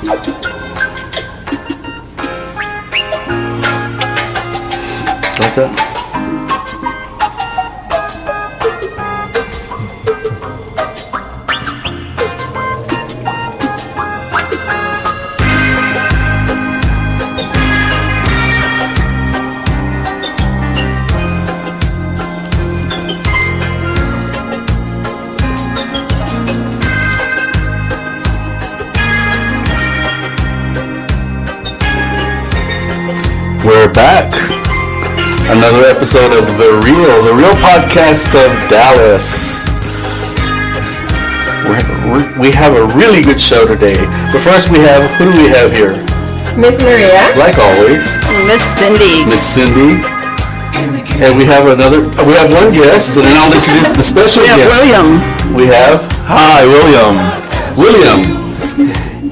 Okay. We're back. Another episode of The Real Podcast of Dallas. We have a really good show today. But first who do we have here? Miss Maria. Like always. Miss Cindy. Miss Cindy. And we have one guest, and then I'll introduce the special guest. William. We have... Hi, William.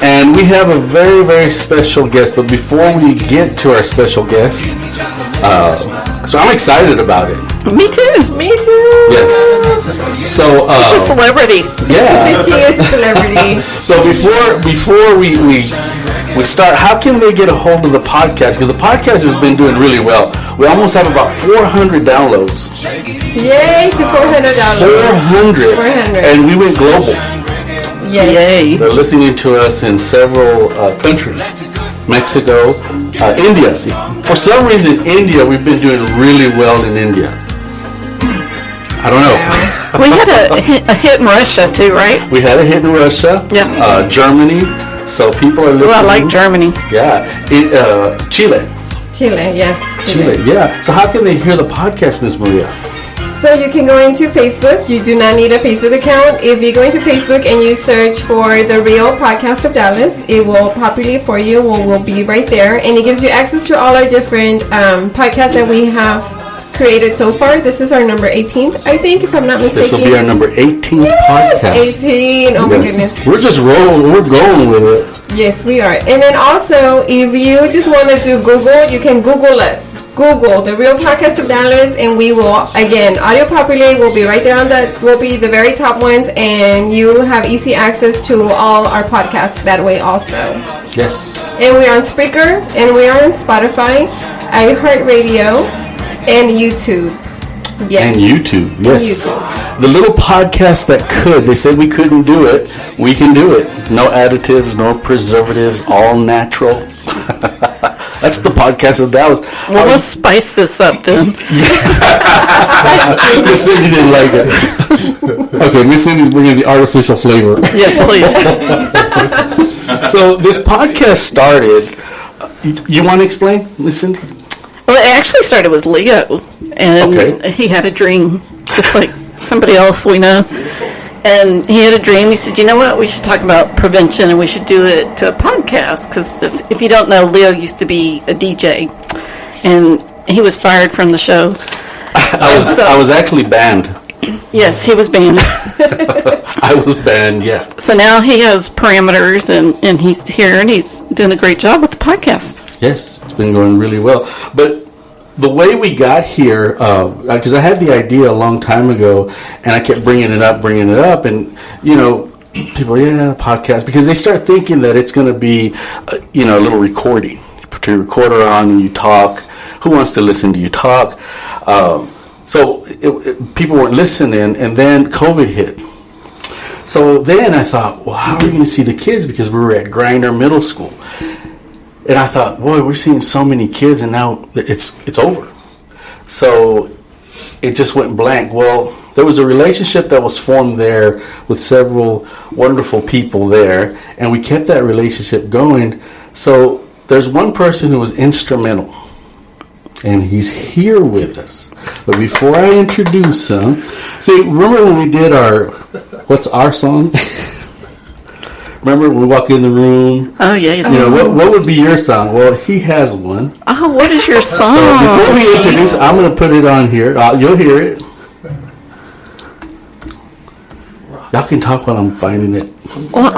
And we have a very, very special guest. But before we get to our special guest, so I'm excited about it. Me too. Me too. Yes. So He's a celebrity. Yeah. He is a celebrity. So before we start, how can they get a hold of the podcast? Because the podcast has been doing really well. We almost have about 400 downloads. Yay to 400 downloads. 400. And we went global. Yay. They're listening to us in several countries. Mexico, India. For some reason, India, we've been doing really well in India. I don't know. We had a hit in Russia too, right? We had a hit in Russia. Yeah. Germany. So people are listening. Well, I like Germany. Yeah. Chile. Chile, yes. Chile, yeah. So how can they hear the podcast, Miss Maria? So you can go into Facebook. You do not need a Facebook account. If you go into Facebook and you search for The Real Podcast of Dallas, it will populate for you. We'll be right there. And it gives you access to all our different podcasts that we have created so far. This is our number 18th, I think, if I'm not mistaken. This will be our number 18th podcast. 18. Oh my goodness. We're just rolling. We're going with it. Yes, we are. And then also, if you just want to do Google, you can Google us. Google The Real Podcast of Dallas, and we will, again, audio populate will be right there will be the very top ones, and you have easy access to all our podcasts that way also. Yes. And we're on Spreaker, and we are on Spotify, iHeartRadio, and YouTube. Yes. And YouTube, yes. And YouTube. The little podcast that they said we couldn't do it, we can do it. No additives, no preservatives, all natural. That's the podcast of Dallas. Well, let's spice this up then. Miss Cindy didn't like it. Okay, Miss Cindy's bringing the artificial flavor. Yes, please. So this podcast started. You want to explain, Miss Cindy? Well, it actually started with Leo, and he had a dream, just like somebody else we know. And he had a dream. He said, you know what, we should talk about prevention, and we should do it to a podcast. Because if you don't know, Leo used to be a DJ, and he was fired from the show. I was actually banned. Yes, he was banned. I was banned, yeah. So now he has parameters, and he's here, and he's doing a great job with the podcast. Yes, it's been going really well. But the way we got here, because I had the idea a long time ago, and I kept bringing it up, and, people, podcast, because they start thinking that it's going to be, a little recording. You put your recorder on and you talk. Who wants to listen to you talk? So people weren't listening, and then COVID hit. So then I thought, well, how are we going to see the kids? Because we were at Grinder Middle School. And I thought, boy, we're seeing so many kids, and now it's over. So it just went blank. Well, there was a relationship that was formed there with several wonderful people there, and we kept that relationship going. So there's one person who was instrumental, and he's here with us. But before I introduce him, see, remember when we did what's our song? Remember when we walk in the room? Oh, yes. What would be your song? Well, he has one. Oh, what is your song? So before we introduce it, I'm going to put it on here. You'll hear it. Y'all can talk while I'm finding it. Well,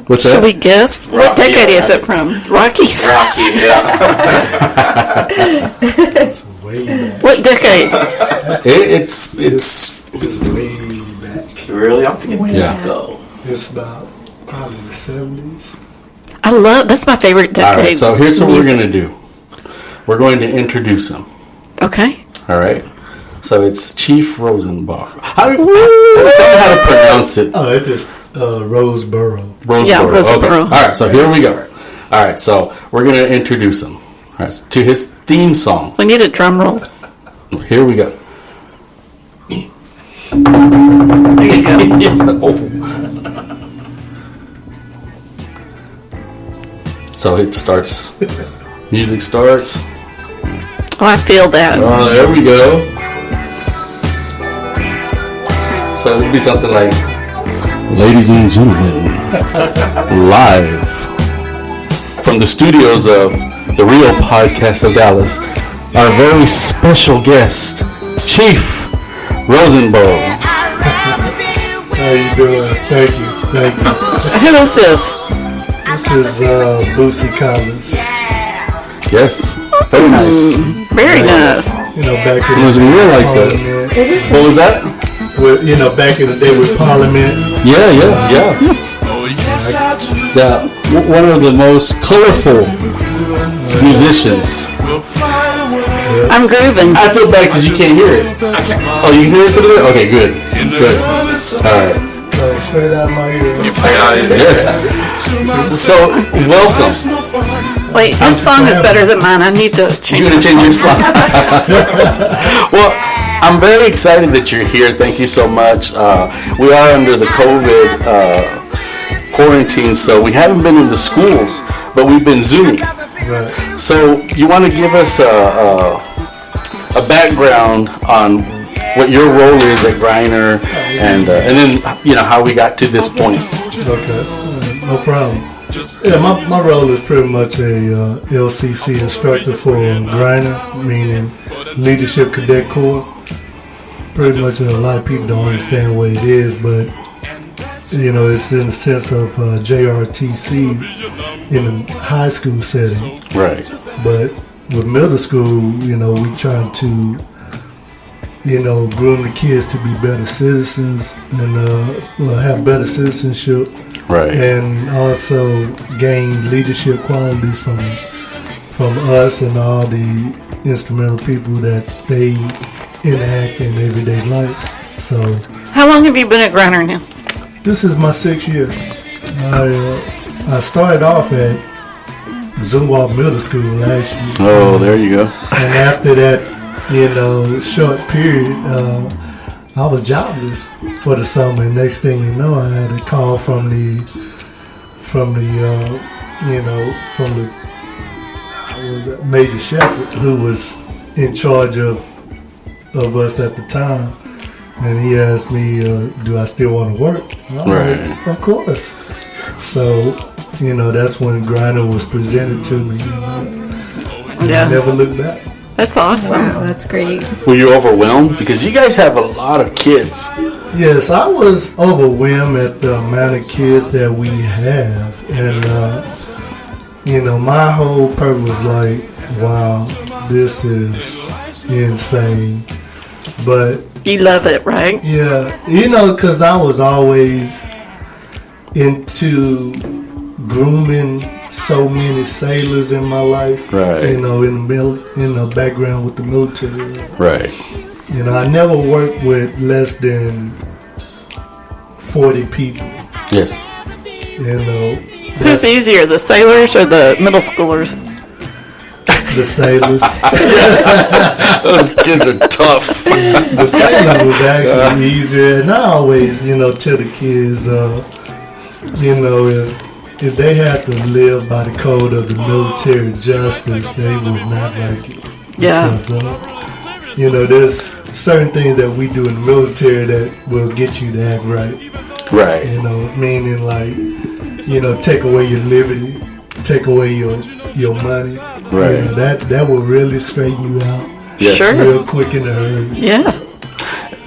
What's should that? we guess? Rocky, What decade is it from? Rocky? Rocky, yeah. Way back. What decade? It's Way back. Really? I'm thinking Yeah. disco. It's about probably the 70s. That's my favorite decade. All right, so here's what music. we're going to do. We're going to introduce him. Okay. All right. So it's Chief Roseborough. Tell me how to pronounce it. Oh, it's just Roseborough. Roseborough. Yeah, Roseborough. Okay. All right, so here we go. All right, so we're going to introduce him to his theme song. We need a drum roll. Here we go. There you go. Oh. So it starts. Music starts. Oh, I feel that. Oh, there we go. So it'd be something like, ladies and gentlemen, live from the studios of the Real Podcast of Dallas, our very special guest, Chief Roseborough. How you doing? Thank you. Who is this? This is Boosie Collins. Yes, very nice. Very nice. You know, back in It was real like that. Parliament. What was that? With, you know, back in the day with Parliament. Yeah. One of the most colorful musicians. I'm grooving. I feel bad because you can't hear it. Oh, you can hear it through there? Okay, good. All right. Straight out of my ear. Yes. So, welcome. Wait, this song is better than mine. I need to change You're going my to change your song. song. Well, I'm very excited that you're here. Thank you so much. We are under the COVID quarantine, so we haven't been in the schools, but we've been Zooming. Right. So, you want to give us a background on what your role is at Griner, and then how we got to this point. Okay. No problem. Yeah, my role is pretty much a LCC instructor for Griner, meaning Leadership Cadet Corps. Pretty much a lot of people don't understand what it is, but it's in the sense of JRTC in the high school setting. Right. But with middle school, we trying to groom the kids to be better citizens and have better citizenship. Right. And also gain leadership qualities from us and all the instrumental people that they enact in everyday life. So, How long have you been at Griner now? this is my 6th year. I started off at Zumwalt Middle School last year. Oh, there you go. And after that, short period, I was jobless for the summer. And next thing you know, I had a call from the Major Shepherd, who was in charge of us at the time. And he asked me, do I still want to work? Right. Of course. So, that's when Griner was presented to me. Yeah. I never looked back. That's awesome. Wow, that's great. Were you overwhelmed? Because you guys have a lot of kids. Yes, I was overwhelmed at the amount of kids that we have. And, my whole purpose was like, wow, this is insane. But You love it, right? yeah, because I was always into grooming so many sailors in my life. Right. In the background with the military. Right. I never worked with less than 40 people. Yes. Who's easier, the sailors or the middle schoolers? The sailors. Those kids are tough. The sailor was actually easier, and I always, tell the kids, if they had to live by the code of the military justice, they would not like it. Yeah. Because, there's certain things that we do in the military that will get you to act right. Right. Meaning like, take away your liberty, take away your money. Right. That will really straighten you out. Yes. Sure. Real quick in a hurry. Yeah.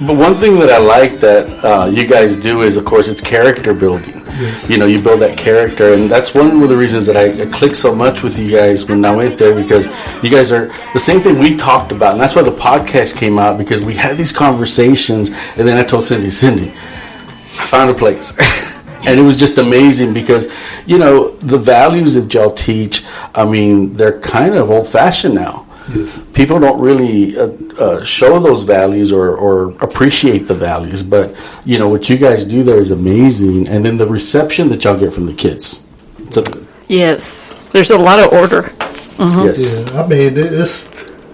But one thing that I like that you guys do is, of course, it's character building. Yes. You build that character, and that's one of the reasons that I clicked so much with you guys when I went there, because you guys are the same thing we talked about, and that's why the podcast came out, because we had these conversations, and then I told Cindy, I found a place. And it was just amazing because, the values that y'all teach, they're kind of old-fashioned now. Yes. People don't really show those values or appreciate the values. But, what you guys do there is amazing. And then the reception that y'all get from the kids. Yes. There's a lot of order. Mm-hmm. Yes. Yeah, it's,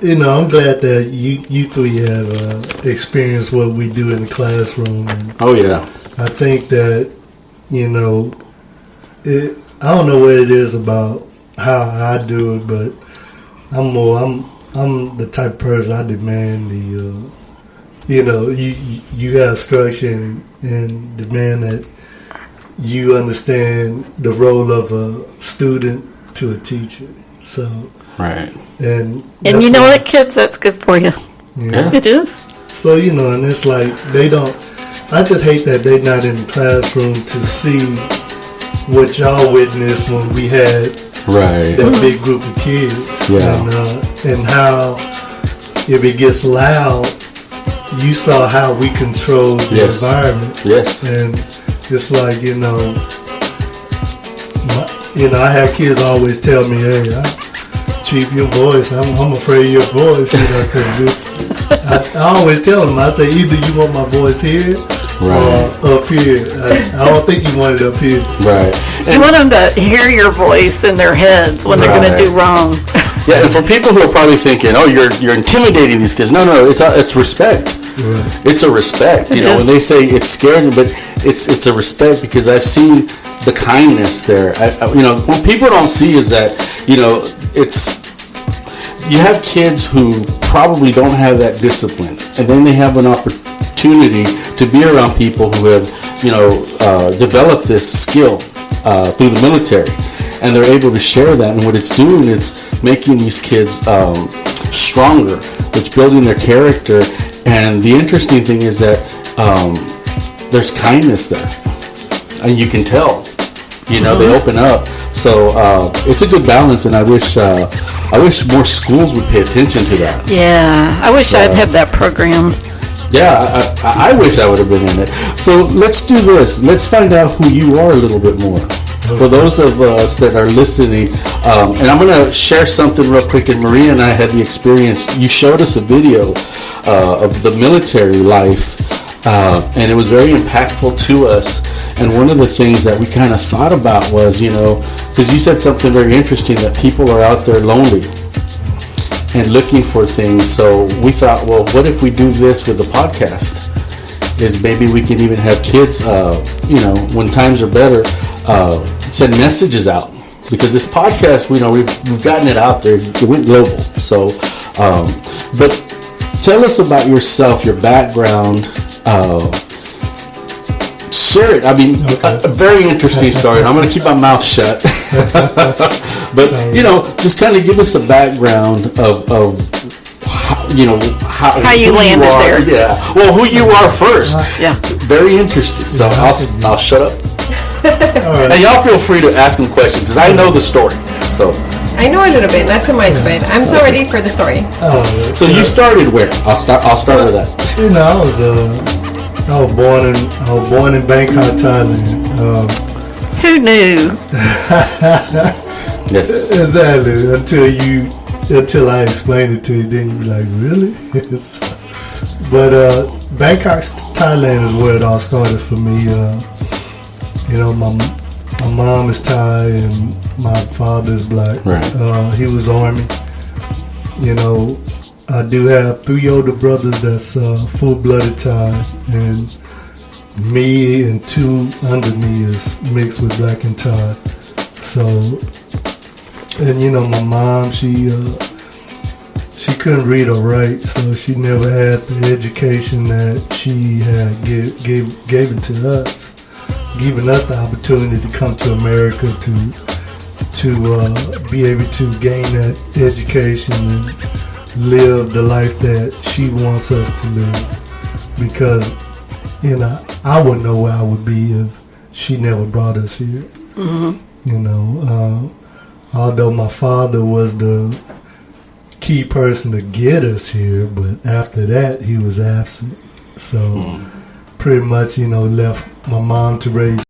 I'm glad that you three have experienced what we do in the classroom. And oh, yeah. I think that, I don't know what it is about how I do it, but I'm the type of person I demand you have structure and demand that you understand the role of a student to a teacher. So right. And you know what, kids, that's good for you. Yeah. It is. So and it's like they don't. I just hate that they're not in the classroom to see what y'all witnessed when we had that big group of kids. Yeah. And how if it gets loud, you saw how we controlled the environment. Yes. And it's like I have kids always tell me, "Hey, Chief, your voice. I'm afraid of your voice." Because I always tell them, I say, either you want my voice here or up here. I don't think you want it up here. Right. You want them to hear your voice in their heads when they're going to do wrong. Yeah, and for people who are probably thinking, "Oh, you're intimidating these kids." No, it's respect. Right. It's a respect. When they say it scares me, but it's a respect because I've seen the kindness there. What people don't see is that you have kids who probably don't have that discipline, and then they have an opportunity to be around people who have developed this skill through the military, and they're able to share that. And what it's doing, it's making these kids stronger. It's building their character. And the interesting thing is that there's kindness there, and you can tell. They open up. So it's a good balance, and I wish more schools would pay attention to that. Yeah, I wish I'd had that program. Yeah, I wish I would have been in it. So let's do this. Let's find out who you are a little bit more. For those of us that are listening, and I'm going to share something real quick. And Maria and I had the experience. You showed us a video of the military life, and it was very impactful to us. And one of the things that we kind of thought about was, because you said something very interesting, that people are out there lonely and looking for things. So we thought, well, what if we do this with a podcast? Is maybe we can even have kids, when times are better, send messages out, because this podcast, we've gotten it out there. It went global. So, but tell us about yourself, your background. Share it. A very interesting story. I'm going to keep my mouth shut. But just kind of give us a background of how you landed there. Yeah. Well, who you are first. Yeah. Very interesting. So I'll shut up. All right. And y'all feel free to ask them questions because I know the story. So I know a little bit, not too much, but I'm so ready for the story. So you started where? I'll start with that. I was born in Bangkok, Thailand. Who knew? Yes. Exactly. Until I explained it to you, then you be like, really? But Bangkok, Thailand is where it all started for me. My mom is Thai and my father is black. Right. He was Army. I do have 3 older brothers that's full-blooded Thai, and me and 2 under me is mixed with black and Thai. So, and my mom, she couldn't read or write, so she never had the education that she had given to us, giving us the opportunity to come to America to be able to gain that education and live the life that she wants us to live. Because, I wouldn't know where I would be if she never brought us here. Mm-hmm. Although my father was the key person to get us here, but after that, he was absent. So pretty much, left my mom to raise